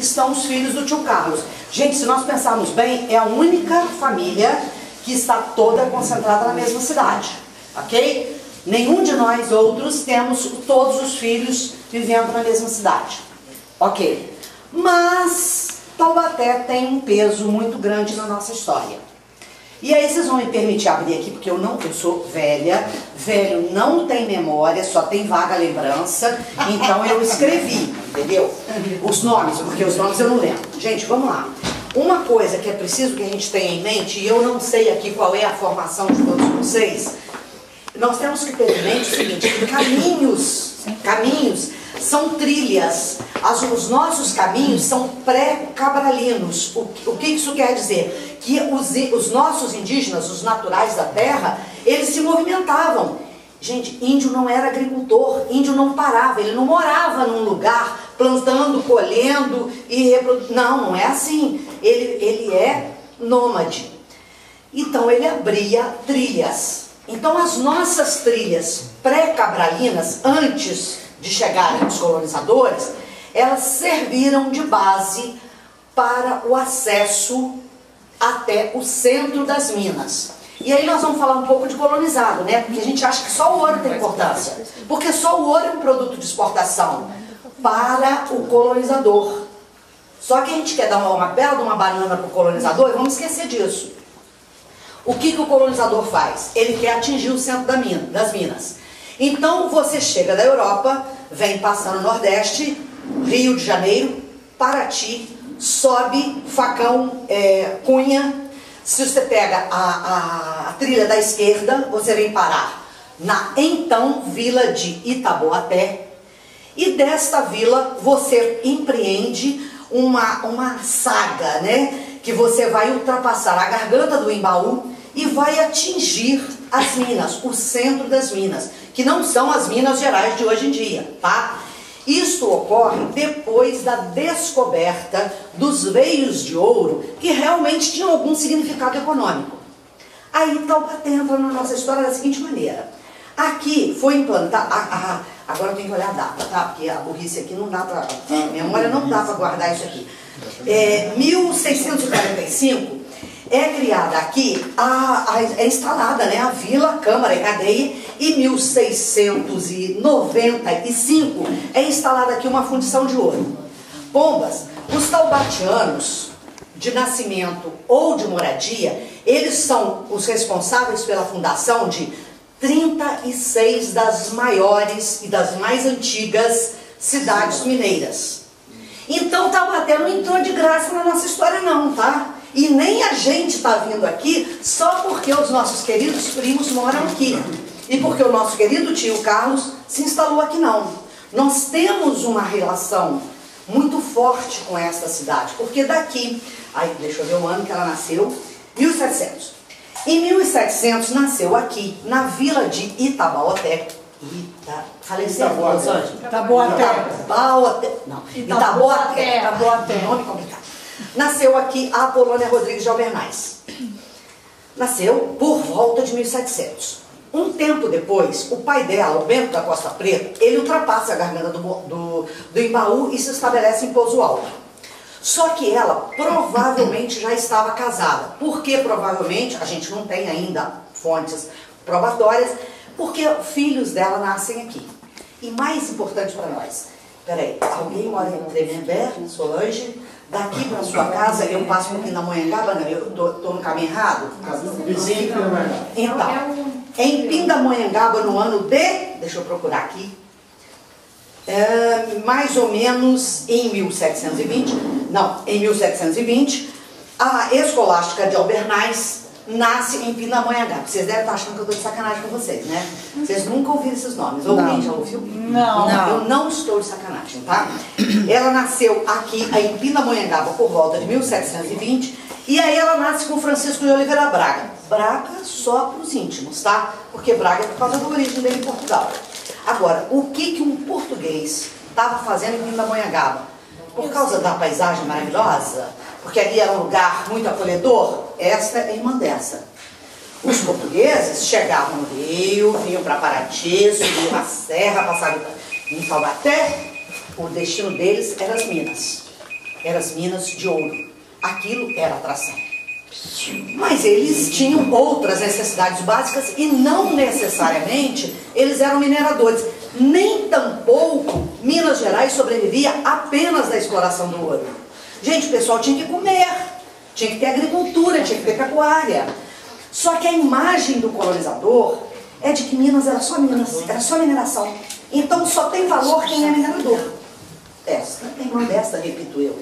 estão os filhos do tio Carlos. Gente, se nós pensarmos bem, é a única família que está toda concentrada na mesma cidade, ok? Nenhum de nós outros temos todos os filhos vivendo na mesma cidade, ok? Mas Taubaté tem um peso muito grande na nossa história. E aí vocês vão me permitir abrir aqui, porque eu sou velha, velho não tem memória, só tem vaga lembrança, então eu escrevi, entendeu? Os nomes, porque os nomes eu não lembro. Gente, vamos lá. Uma coisa que é preciso que a gente tenha em mente, e eu não sei aqui qual é a formação de todos vocês, nós temos que ter em mente o seguinte, que caminhos são trilhas. Os nossos caminhos são pré-cabralinos. O que isso quer dizer? Que os nossos indígenas, os naturais da terra, eles se movimentavam. Gente, índio não era agricultor, índio não parava, ele não morava num lugar plantando, colhendo e reproduzindo. Não é assim. Ele é nômade. Então ele abria trilhas. Então as nossas trilhas pré-cabralinas, antes de chegarem os colonizadores, elas serviram de base para o acesso até o centro das minas. E aí nós vamos falar um pouco de colonizado, né? Porque a gente acha que só o ouro tem importância. Porque só o ouro é um produto de exportação para o colonizador. Só que a gente quer dar uma bela de uma banana para o colonizador e vamos esquecer disso. O que o colonizador faz? Ele quer atingir o centro das minas. Então você chega da Europa, vem passando no Nordeste, Rio de Janeiro, Paraty, sobe Facão, Cunha. Se você pega a trilha da esquerda, você vem parar na então vila de Itaboaté. E desta vila você empreende uma saga, né? Que você vai ultrapassar a garganta do Embaú e vai atingir as minas, o centro das minas, que não são as Minas Gerais de hoje em dia, tá? Isto ocorre depois da descoberta dos veios de ouro, que realmente tinham algum significado econômico. Aí Taubaté entra na nossa história da seguinte maneira. Aqui foi implantada, agora eu tenho que olhar a data, tá? Porque a burrice aqui não dá para, a memória não dá para guardar isso aqui. 1645 é criada aqui, é instalada, né, a vila, câmara e cadeia, e 1695 é instalada aqui uma fundição de ouro. Pombas, os taubatianos de nascimento ou de moradia, eles são os responsáveis pela fundação de 36 das maiores e das mais antigas cidades mineiras. Então Taubaté não entrou de graça na nossa história não, tá? E nem a gente está vindo aqui só porque os nossos queridos primos moram aqui. E porque o nosso querido tio Carlos se instalou aqui não. Nós temos uma relação muito forte com esta cidade. Porque daqui, aí deixa eu ver o ano que ela nasceu, 1700. Em 1700 nasceu aqui, na vila de Itaboaté. Falei certo, Itaboaté. Itaboaté. Nome complicado. Nasceu aqui a Apolônia Rodrigues de Albernaz. Nasceu por volta de 1700. Um tempo depois, o pai dela, o Bento da Costa Preta, ele ultrapassa a garganta do Embaú e se estabelece em Pouso Alto. Só que ela provavelmente já estava casada. Por que provavelmente? A gente não tem ainda fontes probatórias, porque filhos dela nascem aqui. E mais importante para nós, peraí, alguém mora em Tremembé, Solange? Daqui para sua casa, eu passo um pouquinho da Pindamonhangaba, não, eu estou no caminho errado? Então, em Pindamonhangaba, no ano de, deixa eu procurar aqui, mais ou menos em 1720, a escolástica de Albernaz nasce em Pindamonhangaba. Vocês devem estar achando que eu estou de sacanagem com vocês, né? Vocês nunca ouviram esses nomes. Alguém já ouviu? Não. Eu não estou de sacanagem, tá? Ela nasceu aqui em Pindamonhangaba por volta de 1720 e aí ela nasce com Francisco de Oliveira Braga. Braga só para os íntimos, tá? Porque Braga é por causa da origem dele em Portugal. Agora, o que um português estava fazendo em Pindamonhangaba? Por causa da paisagem maravilhosa, porque ali era um lugar muito acolhedor, esta é irmã dessa. Os portugueses chegavam no Rio, vinham para Paraty, subiam a serra, passavam em Taubaté, o destino deles eram as minas. eram as minas de ouro. Aquilo era atração. Mas eles tinham outras necessidades básicas e não necessariamente eles eram mineradores. Nem tampouco Minas Gerais sobrevivia apenas da exploração do ouro. Gente, o pessoal tinha que comer, tinha que ter agricultura, tinha que ter pecuária. Só que a imagem do colonizador é de que Minas, era só mineração. Então só tem valor quem é minerador. Esta é uma desta, repito eu.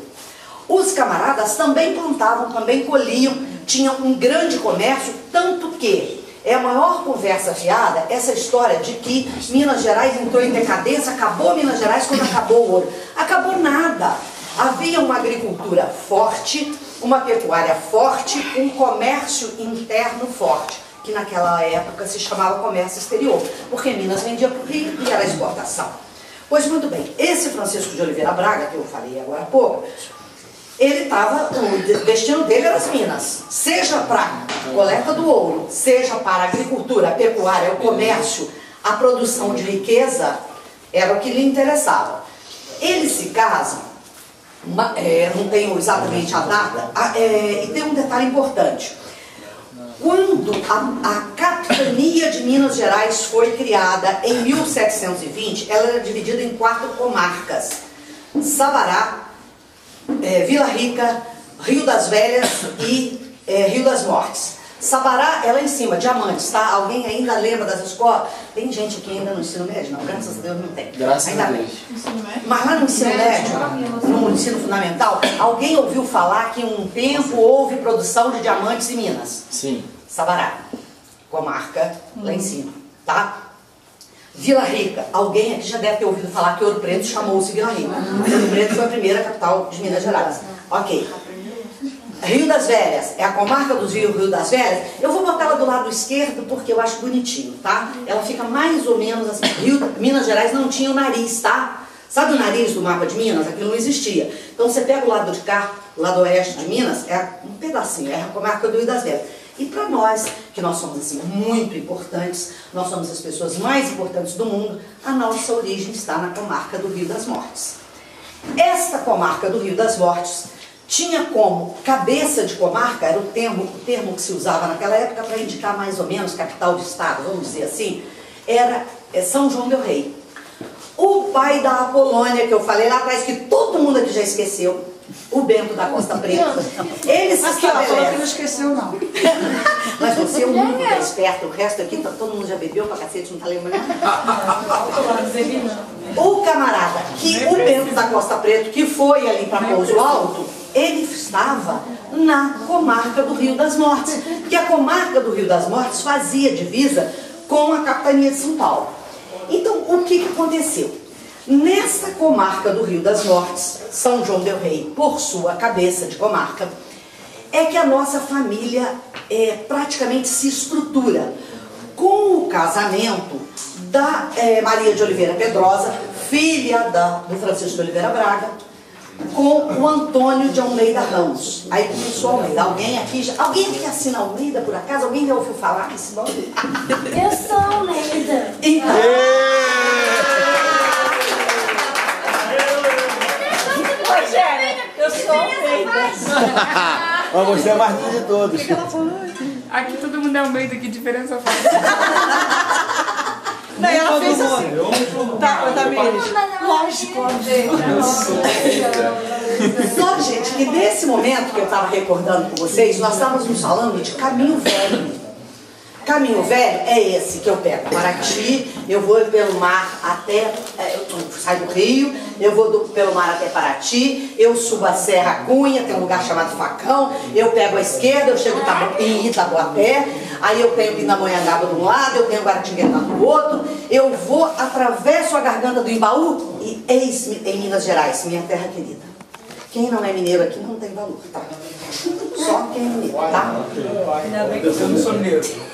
Os camaradas também plantavam, também colhiam, tinham um grande comércio, tanto que é a maior conversa fiada essa história de que Minas Gerais entrou em decadência, acabou Minas Gerais quando acabou o ouro. Acabou nada. Havia uma agricultura forte, uma pecuária forte, um comércio interno forte, que naquela época se chamava comércio exterior, porque Minas vendia para o Rio e era exportação. Pois muito bem, esse Francisco de Oliveira Braga, que eu falei agora há pouco, ele estava, o destino dele era as minas, seja para coleta do ouro, seja para a agricultura, a pecuária, o comércio, a produção de riqueza, era o que lhe interessava. Eles se casam, não tenho exatamente a data, e tem um detalhe importante. Quando a capitania de Minas Gerais foi criada em 1720, ela era dividida em 4 comarcas: Sabará, Vila Rica, Rio das Velhas e Rio das Mortes. Sabará é lá em cima, Diamantes, tá? Alguém ainda lembra das escolas? Tem gente aqui ainda no ensino médio? Não, graças a Deus não tem. Graças ainda a Deus. Mas lá no ensino médio, no ensino fundamental, alguém ouviu falar que um tempo houve produção de diamantes em Minas? Sim. Sabará, comarca lá em cima, tá? Vila Rica, alguém aqui já deve ter ouvido falar que Ouro Preto chamou-se Vila Rica. Ouro Preto foi a primeira capital de Minas Gerais. Ok. Rio das Velhas, é a comarca dos Rio das Velhas. Eu vou botar ela do lado esquerdo porque eu acho bonitinho, tá? Ela fica mais ou menos assim. Minas Gerais não tinha o nariz, tá? Sabe o nariz do mapa de Minas? Aquilo não existia. Então você pega o lado de cá, o lado oeste de Minas, é um pedacinho, é a comarca do Rio das Velhas. E para nós, que nós somos assim muito importantes, nós somos as pessoas mais importantes do mundo, a nossa origem está na comarca do Rio das Mortes. Esta comarca do Rio das Mortes tinha como cabeça de comarca, era o termo que se usava naquela época para indicar mais ou menos capital de estado, vamos dizer assim, era São João del Rei. O pai da Apolônia, que eu falei lá atrás, que todo mundo aqui já esqueceu, o Bento da Costa Preta, ele se estabelece. Falou que não esqueceu, não. Mas você é o único que é esperto, o resto aqui, todo mundo já bebeu pra cacete, não tá lembrando? O camarada, o Bento da Costa Preta, que foi ali para Pouso Alto, ele estava na comarca do Rio das Mortes, que a comarca do Rio das Mortes fazia divisa com a capitania de São Paulo. Então, o que aconteceu? Nessa comarca do Rio das Mortes, São João del Rei, por sua cabeça de comarca, é que a nossa família praticamente se estrutura. Com o casamento da Maria de Oliveira Pedrosa, filha do Francisco de Oliveira Braga, com o Antônio de Almeida Ramos. Aí começou Almeida. Alguém aqui assina Almeida por acaso? Alguém já ouviu falar desse nome? Eu sou Almeida. Então, Eu sou Almeida. Mas você é mais de todos. Aqui todo mundo é Almeida, que diferença faz? Não, ela fez assim. Tá, Tamires. Lógico, só, gente, que nesse momento que eu estava recordando com vocês, nós estávamos falando de Caminho Velho. Caminho Velho é esse que eu pego Paraty, eu vou pelo mar até, eu saio do Rio, eu vou pelo mar até Paraty, eu subo a Serra Cunha, tem um lugar chamado Facão, eu pego a esquerda, eu chego em Itaboaté, aí eu tenho Pindamonhangaba de um lado, eu tenho Guaratinguetá do outro, eu vou, atravesso a garganta do Imbaú e eis-me em Minas Gerais, minha terra querida. Quem não é mineiro aqui não tem valor, tá? Só quem é mineiro, tá? Eu não sou mineiro.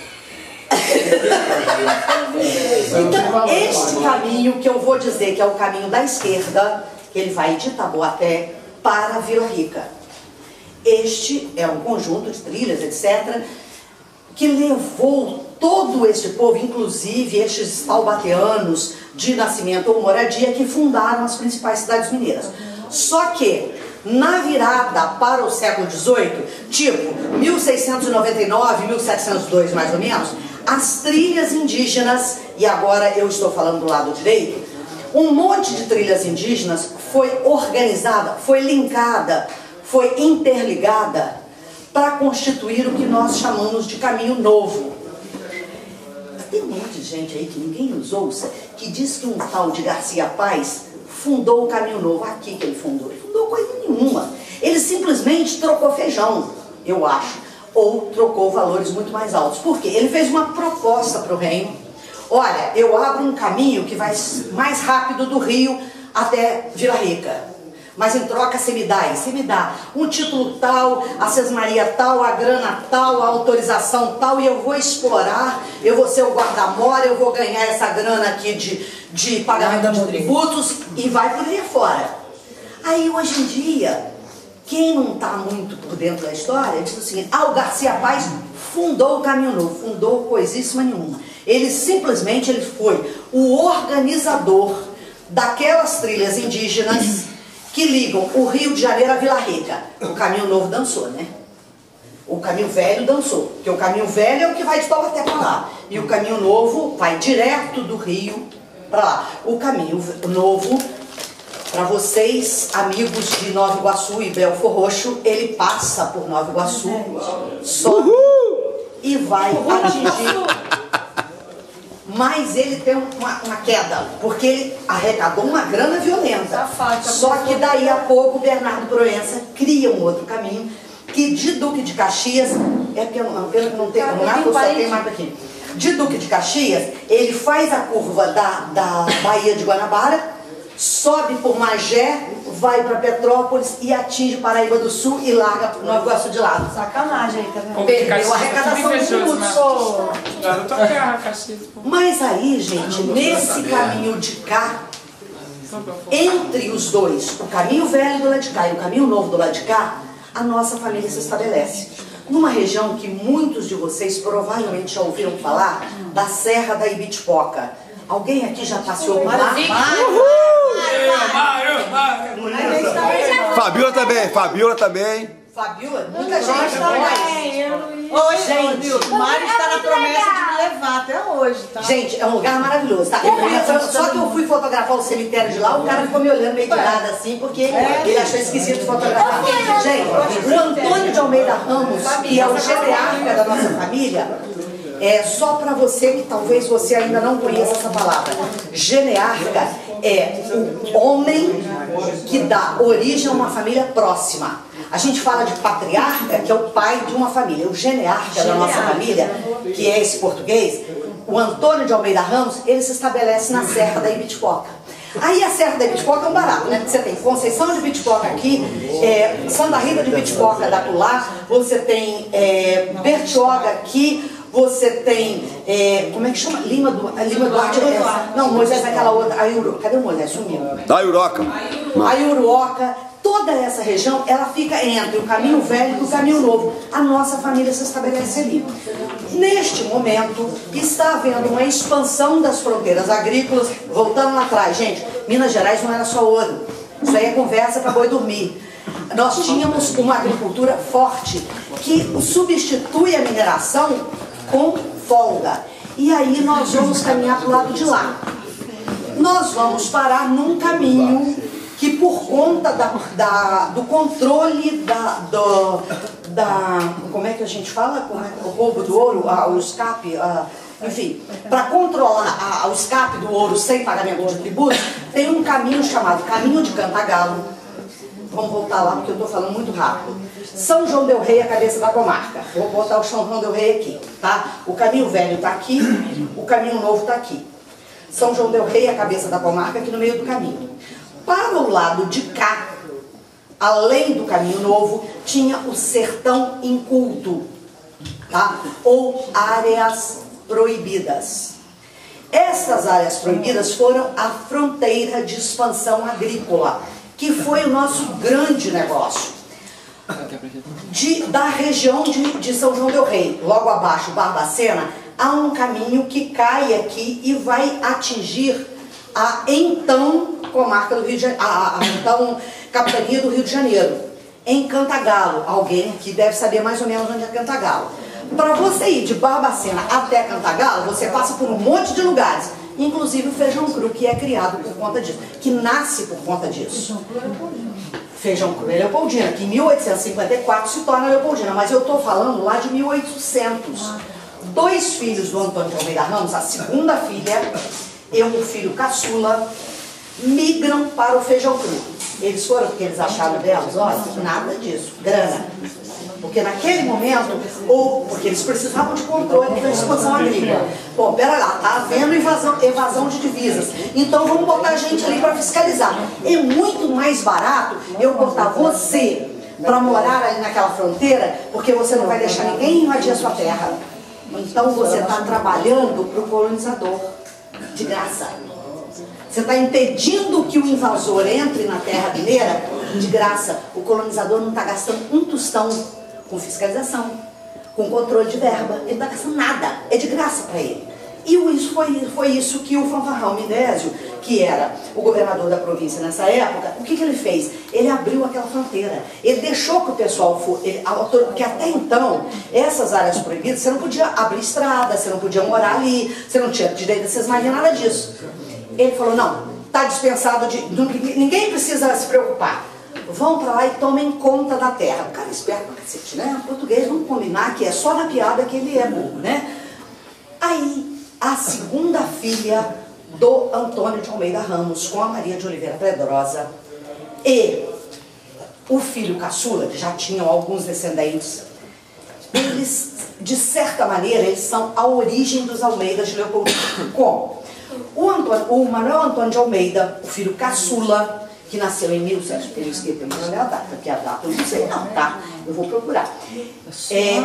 Então, este caminho que eu vou dizer que é o caminho da esquerda, que ele vai de Itaboaté para Vila Rica. Este é um conjunto de trilhas, etc., que levou todo este povo, inclusive estes taubateanos de nascimento ou moradia, que fundaram as principais cidades mineiras. Só que Na virada para o século XVIII, tipo 1699, 1702 mais ou menos, as trilhas indígenas, e agora eu estou falando do lado direito, um monte de trilhas indígenas foi organizada, foi linkada, foi interligada para constituir o que nós chamamos de caminho novo. Tem um monte de gente aí que ninguém nos ouça, que diz que um tal de Garcia Paz fundou o caminho novo. Aqui que ele fundou coisa nenhuma. Ele simplesmente trocou feijão, eu acho, ou trocou valores muito mais altos. Por quê? Ele fez uma proposta para o reino. Olha, eu abro um caminho que vai mais rápido do Rio até Vila Rica. Mas em troca você me dá um título tal, a sesmaria tal, a grana tal, a autorização tal, e eu vou explorar, eu vou ser o guarda-mora, eu vou ganhar essa grana aqui de pagamento de tributos, e vai por aí fora. Aí hoje em dia, quem não está muito por dentro da história, diz o seguinte: o Garcia Paz fundou o Caminho Novo, fundou coisíssima nenhuma. Ele simplesmente foi o organizador daquelas trilhas indígenas que ligam o Rio de Janeiro a Vila Rica. O Caminho Novo dançou, né? O Caminho Velho dançou, porque o Caminho Velho é o que vai de Taubaté para lá. E o Caminho Novo vai direto do Rio para lá. O Caminho Novo, para vocês, amigos de Nova Iguaçu e Belfor Roxo, ele passa por Nova Iguaçu, sobe e vai atingir... Mas ele tem uma queda, porque ele arrecadou uma grana violenta. Só que daí a pouco o Bernardo Proença cria um outro caminho, que de Duque de Caxias, é porque não tem nada, eu só tenho mais aqui. De Duque de Caxias, ele faz a curva da Baía de Guanabara, sobe por Magé, vai para Petrópolis e atinge Paraíba do Sul e larga para Nova Iguaçu de lado. Sacanagem aí, tá vendo? Perdeu a arrecadação de tributos. Mas aí, gente, nesse caminho de cá, entre os dois, o caminho velho do lado de cá e o caminho novo do lado de cá, a nossa família se estabelece. Numa região que muitos de vocês provavelmente já ouviram falar, da Serra da Ibitipoca. Alguém aqui já passeou por lá? Fabiola também, Fabiola também. Fabiola? Muita gente também. Oi, gente. O Mário está na promessa de me levar até hoje, tá? Gente, é um lugar maravilhoso, tá? Só que eu fui fotografar o cemitério de lá, o cara ficou me olhando meio de nada assim, porque ele achou esquisito fotografar. Gente, o Antônio de Almeida Ramos, que é o genearca da nossa família, só para você que talvez você ainda não conheça essa palavra. Genearca é o homem que dá origem a uma família próxima. A gente fala de patriarca, que é o pai de uma família. O genearca da nossa família, que é esse português, o Antônio de Almeida Ramos, ele se estabelece na Serra da Ibitipoca. Aí a Serra da Ibitipoca é um barato, né? Porque você tem Conceição de Ibitipoca aqui, Santa Rita de Ibitipoca da lá, você tem Bertioga aqui, você tem, como é que chama? Lima Duarte. Não, Moisés naquela outra. Cadê o Moisés? Sumiu. Ayuroca. Ayuruoca. Toda essa região, ela fica entre o caminho velho e o caminho novo. A nossa família se estabelece ali. Neste momento, está havendo uma expansão das fronteiras agrícolas. Voltando lá atrás, gente, Minas Gerais não era só ouro. Isso aí é conversa para boi dormir. Nós tínhamos uma agricultura forte que substitui a mineração com folga. E aí nós vamos caminhar para o lado de lá. Nós vamos parar num caminho que, por conta do controle como é que a gente fala? O roubo do ouro, o escape, enfim, para controlar o escape do ouro sem pagamento de tributos, tem um caminho chamado Caminho de Cantagalo. Vamos voltar lá porque eu estou falando muito rápido. São João del Rei, a cabeça da comarca. Vou botar o São João del Rei aqui, tá? O caminho velho está aqui, o caminho novo está aqui. São João del Rei, a cabeça da comarca, aqui no meio do caminho. Para o lado de cá, além do caminho novo, tinha o sertão inculto, tá? Ou áreas proibidas. Essas áreas proibidas foram a fronteira de expansão agrícola, que foi o nosso grande negócio. Da região de São João del Rei, logo abaixo, Barbacena, há um caminho que cai aqui e vai atingir a então comarca do Rio de Janeiro, a então capitania do Rio de Janeiro, em Cantagalo. Alguém aqui deve saber mais ou menos onde é Cantagalo. Para você ir de Barbacena até Cantagalo, você passa por um monte de lugares, inclusive o feijão cru, que é criado por conta disso, que nasce por conta disso. Feijão cru é Leopoldina, que em 1854 se torna Leopoldina, mas eu estou falando lá de 1800. 2 filhos do Antônio de Almeida Ramos, a segunda filha e o filho caçula, migram para o feijão cru. Eles foram porque eles acharam delas, olha, nada disso, grana. Porque naquele momento, ou porque eles precisavam de controle da expansão agrícola. Bom, pera lá, tá havendo evasão de divisas. Então vamos botar gente ali para fiscalizar. É muito mais barato eu botar você para morar ali naquela fronteira, porque você não vai deixar ninguém invadir a sua terra. Então você está trabalhando para o colonizador, de graça. Você está impedindo que o invasor entre na terra mineira, de graça. O colonizador não está gastando um tostão com fiscalização, com controle de verba. Ele não está gastando nada, é de graça para ele. E isso foi isso que o Fanfarrão Minésio, que era o governador da província nessa época, o que ele fez? Ele abriu aquela fronteira. Ele deixou que o pessoal fosse... Porque até então, essas áreas proibidas, você não podia abrir estrada, você não podia morar ali, você não tinha direito a essas máquinas, nada disso. Ele falou, não, está dispensado de... Ninguém precisa se preocupar. Vão para lá e tomem conta da terra. O cara é esperto pra cacete, né? O português, vamos combinar que é só na piada que ele é burro, né? Aí, a segunda filha do Antônio de Almeida Ramos, com a Maria de Oliveira Pedrosa, e o filho caçula, que já tinham alguns descendentes, eles, de certa maneira, eles são a origem dos Almeidas de Leopoldina. Como? O Manuel Antônio de Almeida, o filho caçula, que nasceu em 1700, porque a data eu não sei não, tá? Eu vou procurar.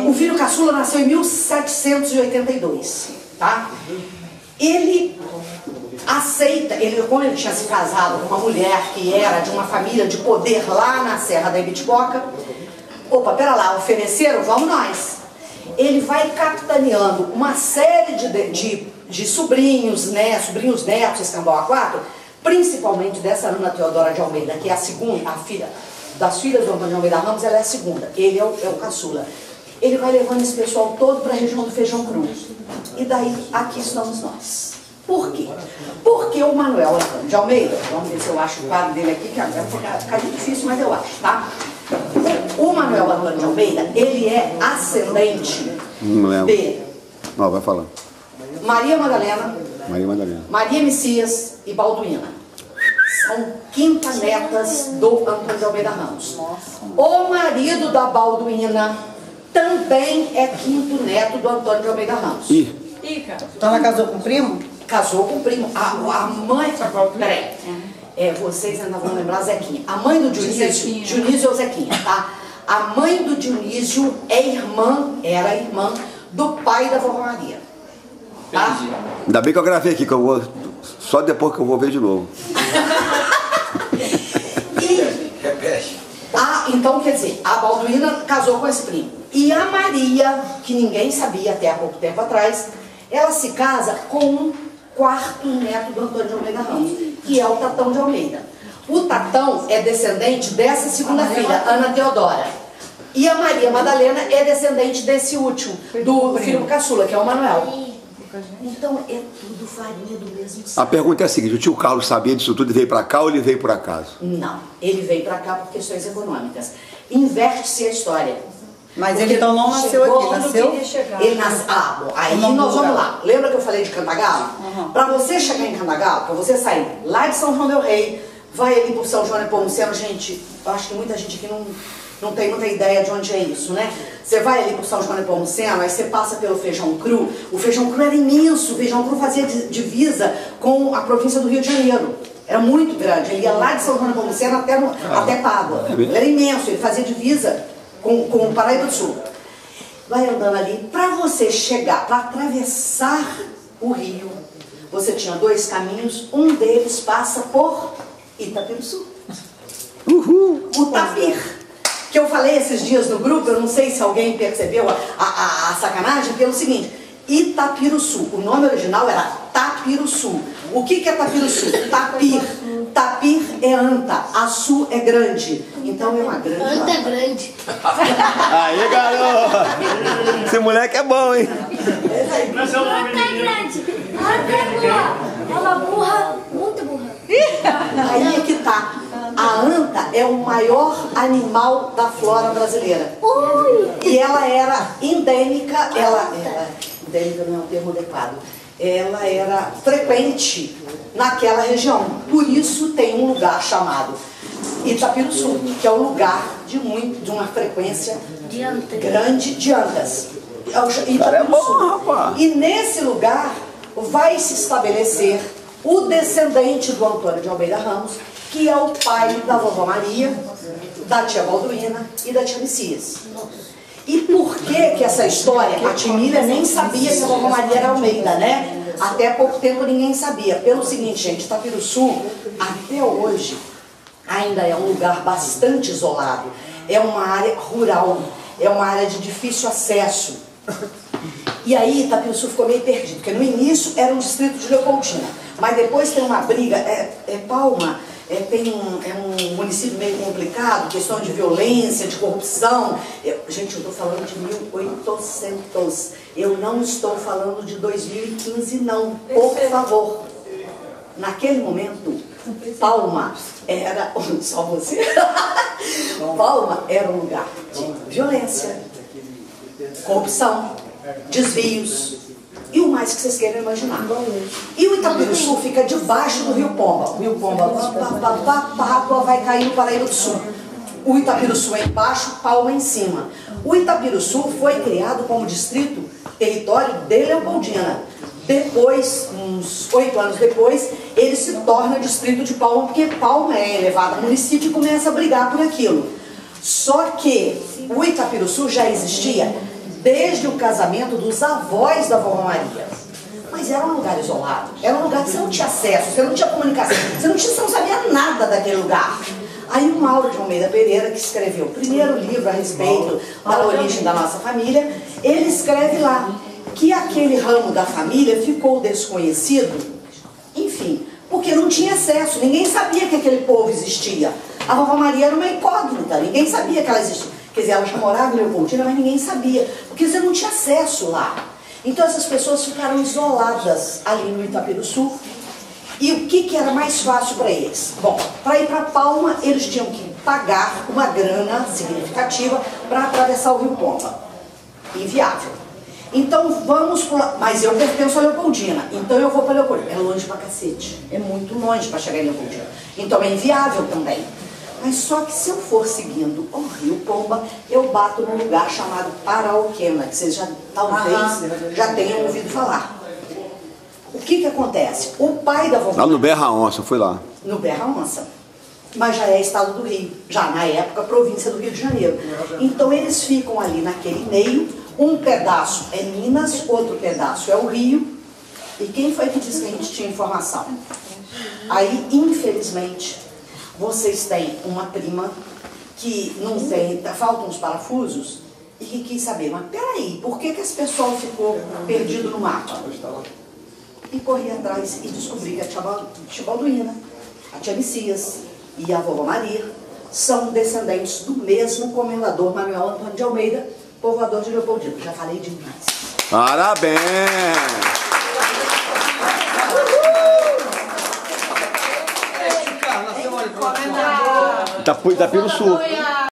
O filho caçula nasceu em 1782, tá? Ele aceita, como ele tinha se casado com uma mulher que era de uma família de poder lá na Serra da Ibitipoca, opa, pera lá, ofereceram, vamos nós. Ele vai capitaneando uma série de sobrinhos, né, sobrinhos netos, escambau a 4, principalmente dessa Ana Teodora de Almeida, que é a segunda, a filha das filhas do Antônio de Almeida Ramos, ela é a segunda, ele é o caçula. Ele vai levando esse pessoal todo para a região do Feijão Cru. E daí, aqui estamos nós. Por quê? Porque o Manuel Antônio de Almeida, vamos ver se eu acho o quadro dele aqui, que agora vai ficar difícil, mas eu acho, tá? O Manuel Antônio de Almeida, ele é ascendente de... Não, vai falando. Maria Madalena, Maria Messias e Balduína. São quinta netas do Antônio de Almeida Ramos. O marido da Balduína também é quinto neto do Antônio de Almeida Ramos. Ih, Então ela casou com o primo? Casou com o primo. A mãe... Peraí. Vocês ainda vão lembrar Zequinha. A mãe do Dionísio... Dionísio é o Zequinha, tá? A mãe do Dionísio era irmã do pai da vovó Maria. Tá? ainda bem que eu gravei aqui, que eu vou... Só depois que eu vou ver de novo. Repete. Então, quer dizer, a Balduína casou com esse primo. E a Maria, que ninguém sabia até há pouco tempo atrás, ela se casa com um quarto neto do Antônio de Almeida Ramos, que é o Tatão de Almeida. O Tatão é descendente dessa segunda filha, Ana Teodora. E a Maria Madalena é descendente desse último, do filho caçula, que é o Manuel. Então é tudo farinha do mesmo saco. A pergunta é a seguinte, o tio Carlos sabia disso tudo e veio pra cá ou ele veio por acaso? Não, ele veio pra cá por questões econômicas. Inverte-se a história. Mas porque ele então não nasceu aqui, nasceu? Ele nasceu. Bom, aí nós vamos lá. Lembra que eu falei de Cantagalo? Para você chegar em Cantagalo, para você sair lá de São João del Rei, vai ali por São João Nepomuceno, gente, eu acho que muita gente aqui não tem muita ideia de onde é isso, né? Você vai ali por São João Nepomuceno, aí você passa pelo Feijão Cru. O Feijão Cru era imenso, o Feijão Cru fazia divisa com a província do Rio de Janeiro. Era muito grande, ele ia lá de São João Nepomuceno até Pádua. Ele era imenso, ele fazia divisa com o Paraíba do Sul. Vai andando ali, para você chegar, para atravessar o rio, você tinha 2 caminhos, um deles passa por Itapiruçu. O Tapir, que eu falei esses dias no grupo, eu não sei se alguém percebeu a sacanagem, pelo seguinte, Itapiruçu, o nome original era Tapiruçu. O que é Tapiruçu? Tapir. Tapir é anta, Açu é grande. Então é uma grande Anta é grande. Aí, garoto! Esse moleque é bom, hein? Anta é grande. Anta é burra. É uma burra, muito burra. Aí é que tá. A anta é o maior animal da flora brasileira. Ui. E ela era endêmica, endêmica não é um termo adequado, ela era frequente naquela região. Por isso tem um lugar chamado Itapiruçu, que é o lugar de uma frequência De anta. grande de antas. Cara, é bom, rapaz. E nesse lugar vai se estabelecer o descendente do Antônio de Almeida Ramos, que é o pai da vovó Maria, da tia Balduína e da tia Messias. E por que essa história? A tia Emília nem sabia que a vovó Maria era Almeida, né? Até há pouco tempo ninguém sabia. Pelo seguinte, gente, Itapiruçu, até hoje, ainda é um lugar bastante isolado. É uma área rural, é uma área de difícil acesso. E aí Itapiruçu ficou meio perdido, porque no início era um distrito de Leopoldina, mas depois tem uma briga, Palma, é um município meio complicado, questão de violência, de corrupção. Gente, eu estou falando de 1800, eu não estou falando de 2015 não, por favor. Naquele momento, Palma era, só você, Palma era um lugar de violência, corrupção, desvios e o mais que vocês queiram imaginar. E o Itapiruçu fica debaixo do Rio Pomba. O Rio Pomba vai cair no Paraíba do Sul. O Itapiruçu é embaixo, Palma em cima. O Itapiruçu foi criado como distrito, território de Leopoldina. Depois, uns 8 anos depois, ele se torna distrito de Palma, porque Palma é elevado a município e começa a brigar por aquilo. Só que o Itapiruçu já existia desde o casamento dos avós da vovó Maria. Mas era um lugar isolado, era um lugar que você não tinha acesso, você não tinha comunicação, você não sabia nada daquele lugar. Aí o Mauro de Almeida Pereira, que escreveu o primeiro livro a respeito da origem da nossa família, ele escreve lá que aquele ramo da família ficou desconhecido, enfim, porque não tinha acesso, ninguém sabia que aquele povo existia. A vovó Maria era uma incógnita, ninguém sabia que ela existia. Quer dizer, ela já morava em Leopoldina, mas ninguém sabia, porque você não tinha acesso lá. Então essas pessoas ficaram isoladas ali no Itapiruçu. E o que era mais fácil para eles? Bom, para ir para Palma, eles tinham que pagar uma grana significativa para atravessar o Rio Pomba. Inviável. Então vamos para... Mas eu pertenço a Leopoldina, então eu vou para Leopoldina. É longe pra cacete, é muito longe para chegar em Leopoldina. Então é inviável também. Mas só que se eu for seguindo o Rio Pomba, eu bato num lugar chamado Parauquena, que vocês já talvez já tenham ouvido falar. O que acontece? O pai da vovó... Lá no Berra Onça, fui lá. No Berra Onça. Mas já é estado do Rio, já na época província do Rio de Janeiro. Então eles ficam ali naquele meio, um pedaço é Minas, outro pedaço é o Rio. E quem foi que disse que a gente tinha informação? Aí, infelizmente... Vocês têm uma prima que não tem, faltam uns parafusos e que quis saber, mas peraí, por que esse pessoal ficou perdido no mapa? E corri atrás e descobri que a tia Balduína, a tia Messias e a vovó Maria são descendentes do mesmo comendador Manuel Antônio de Almeida, povoador de Leopoldina. Já falei demais. Parabéns! Itapiruçu.